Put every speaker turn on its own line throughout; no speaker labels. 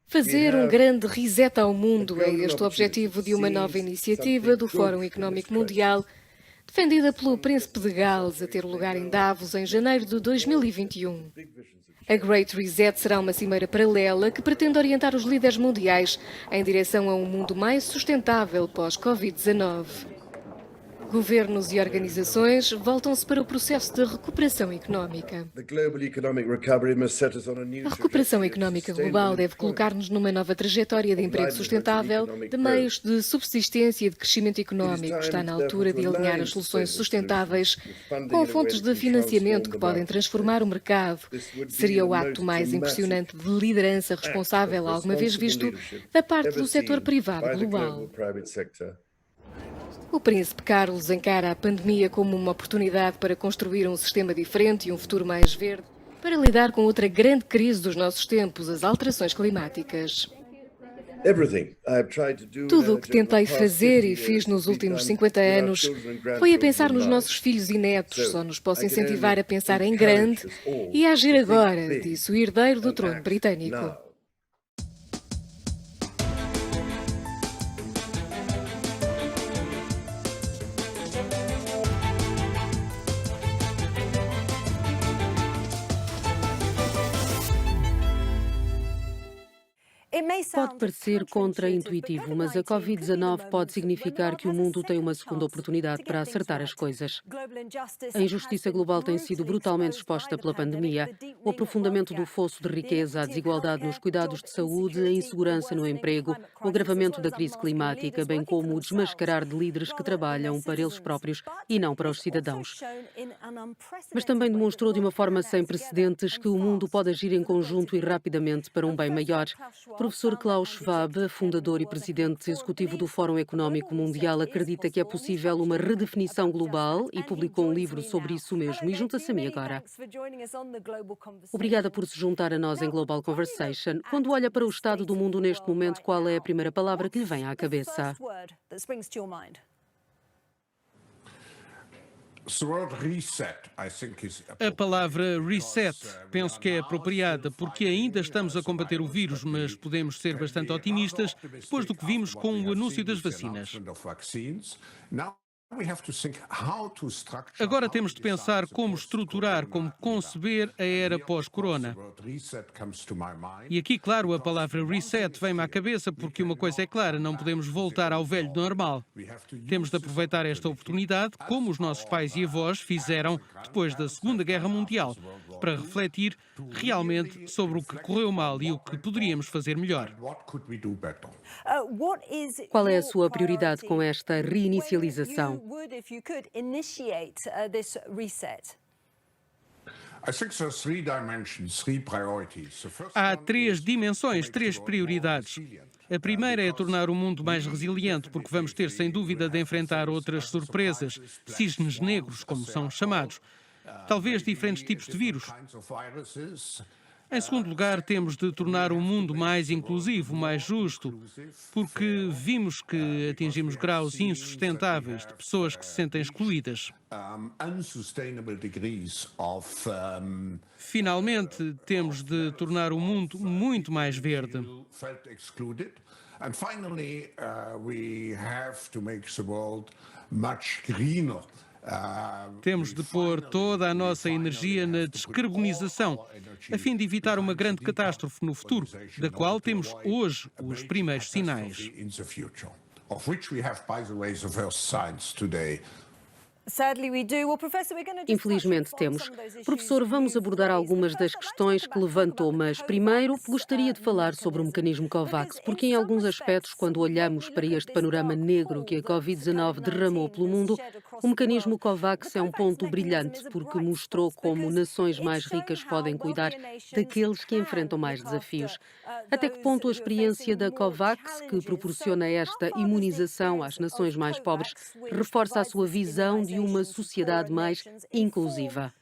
Fazer um grande reset ao mundo é este o objetivo de uma nova iniciativa do Fórum Económico Mundial, defendida pelo Príncipe de Gales, a ter lugar em Davos em janeiro de 2021. A Great Reset será uma cimeira paralela que pretende orientar os líderes mundiais em direção a um mundo mais sustentável pós-Covid-19. Governos e organizações voltam-se para o processo de recuperação económica. A recuperação económica global deve colocar-nos numa nova trajetória de emprego sustentável, de meios de subsistência e de crescimento económico. Está na altura de alinhar as soluções sustentáveis com fontes de financiamento que podem transformar o mercado. Seria o ato mais impressionante de liderança responsável alguma vez visto da parte do setor privado global. O Príncipe Carlos encara a pandemia como uma oportunidade para construir um sistema diferente e um futuro mais verde, para lidar com outra grande crise dos nossos tempos, as alterações climáticas. Tudo o que tentei fazer e fiz nos últimos 50 anos foi a pensar nos nossos filhos e netos. Só nos posso incentivar a pensar em grande e a agir agora, disse o herdeiro do trono britânico.
Pode parecer contraintuitivo, mas a Covid-19 pode significar que o mundo tem uma segunda oportunidade para acertar as coisas. A injustiça global tem sido brutalmente exposta pela pandemia. O aprofundamento do fosso de riqueza, a desigualdade nos cuidados de saúde, a insegurança no emprego, o agravamento da crise climática, bem como o desmascarar de líderes que trabalham para eles próprios e não para os cidadãos. Mas também demonstrou de uma forma sem precedentes que o mundo pode agir em conjunto e rapidamente para um bem maior. Professor Klaus Schwab, fundador e presidente executivo do Fórum Económico Mundial, acredita que é possível uma redefinição global e publicou um livro sobre isso mesmo e junta-se a mim agora. Obrigada por se juntar a nós em Global Conversation. Quando olha para o estado do mundo neste momento, qual é a primeira palavra que lhe vem à cabeça?
A palavra reset penso que é apropriada porque ainda estamos a combater o vírus, mas podemos ser bastante otimistas depois do que vimos com o anúncio das vacinas. Agora temos de pensar como estruturar, como conceber a era pós-corona. E aqui, claro, a palavra reset vem-me à cabeça porque uma coisa é clara, não podemos voltar ao velho normal. Temos de aproveitar esta oportunidade, como os nossos pais e avós fizeram depois da Segunda Guerra Mundial, para refletir realmente sobre o que correu mal e o que poderíamos fazer melhor.
Qual é a sua prioridade com esta reinicialização?
Há três dimensões, três prioridades. A primeira é tornar o mundo mais resiliente, porque vamos ter, sem dúvida, de enfrentar outras surpresas, cisnes negros, como são chamados, talvez diferentes tipos de vírus. Em segundo lugar, temos de tornar o mundo mais inclusivo, mais justo, porque vimos que atingimos graus insustentáveis de pessoas que se sentem excluídas. Finalmente, temos de tornar o mundo muito mais verde. Temos de pôr toda a nossa energia na descarbonização, a fim de evitar uma grande catástrofe no futuro, da qual temos hoje os primeiros sinais.
Infelizmente temos. Professor, vamos abordar algumas das questões que levantou, mas primeiro gostaria de falar sobre o mecanismo COVAX, porque em alguns aspectos, quando olhamos para este panorama negro que a Covid-19 derramou pelo mundo, o mecanismo COVAX é um ponto brilhante, porque mostrou como nações mais ricas podem cuidar daqueles que enfrentam mais desafios. Até que ponto a experiência da COVAX, que proporciona esta imunização às nações mais pobres, reforça a sua visão de uma sociedade mais inclusiva?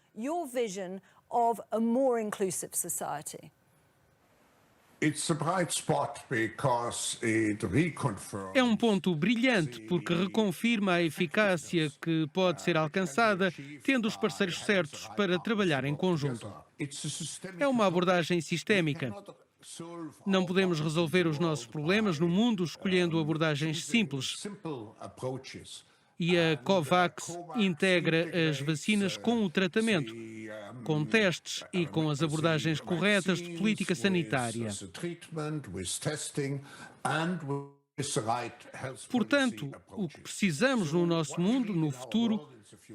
É um ponto brilhante porque reconfirma a eficácia que pode ser alcançada tendo os parceiros certos para trabalhar em conjunto. É uma abordagem sistémica. Não podemos resolver os nossos problemas no mundo escolhendo abordagens simples. E a COVAX integra as vacinas com o tratamento, com testes e com as abordagens corretas de política sanitária. Portanto, o que precisamos no nosso mundo, no futuro,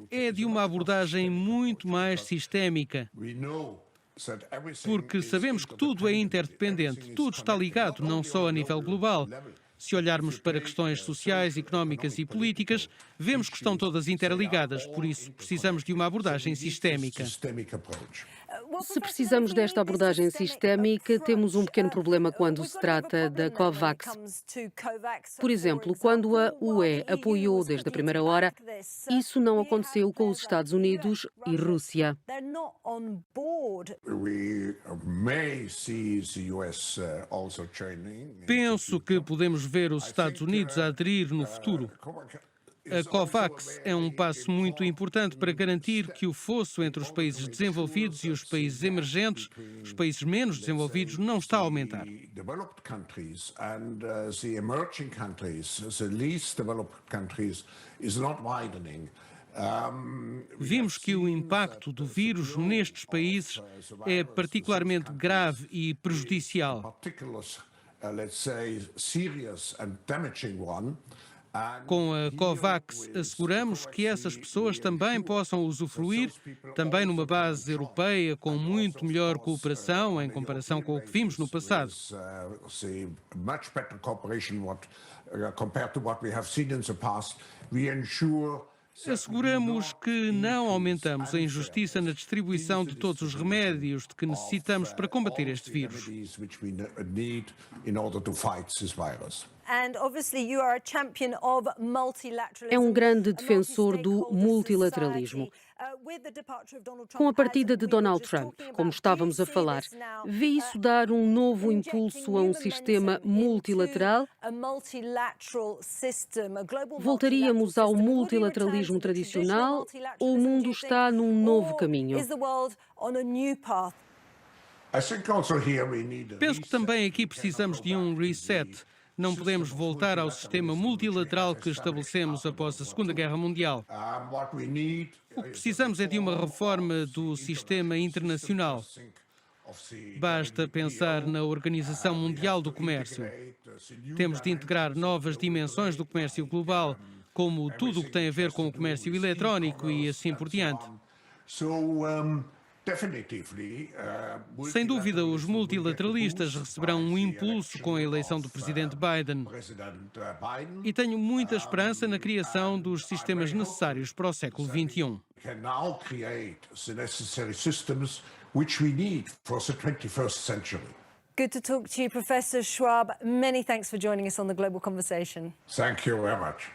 é de uma abordagem muito mais sistémica. Porque sabemos que tudo é interdependente, tudo está ligado, não só a nível global. Se olharmos para questões sociais, económicas e políticas, vemos que estão todas interligadas, por isso precisamos de uma abordagem sistémica.
Se precisamos desta abordagem sistémica, temos um pequeno problema quando se trata da COVAX. Por exemplo, quando a UE apoiou desde a primeira hora, isso não aconteceu com os Estados Unidos e Rússia.
Penso que podemos ver os Estados Unidos a aderir no futuro. A COVAX é um passo muito importante para garantir que o fosso entre os países desenvolvidos e os países emergentes, os países menos desenvolvidos, não está a aumentar. Vimos que o impacto do vírus nestes países é particularmente grave e prejudicial. Com a COVAX, asseguramos que essas pessoas também possam usufruir, também numa base europeia, com muito melhor cooperação em comparação com o que vimos no passado. Asseguramos que não aumentamos a injustiça na distribuição de todos os remédios de que necessitamos para combater este vírus.
É um grande defensor do multilateralismo. Com a partida de Donald Trump, como estávamos a falar, vê isso dar um novo impulso a um sistema multilateral? Voltaríamos ao multilateralismo tradicional ou o mundo está num novo caminho?
Penso que também aqui precisamos de um reset. Não podemos voltar ao sistema multilateral que estabelecemos após a Segunda Guerra Mundial. O que precisamos é de uma reforma do sistema internacional. Basta pensar na Organização Mundial do Comércio. Temos de integrar novas dimensões do comércio global, como tudo o que tem a ver com o comércio eletrónico e assim por diante. Sem dúvida, os multilateralistas receberão um impulso com a eleição do presidente Biden. E tenho muita esperança na criação dos sistemas necessários para o século XXI.
Good to talk to you, Professor Schwab. Many thanks for joining us on the Global Conversation.
Thank you very much.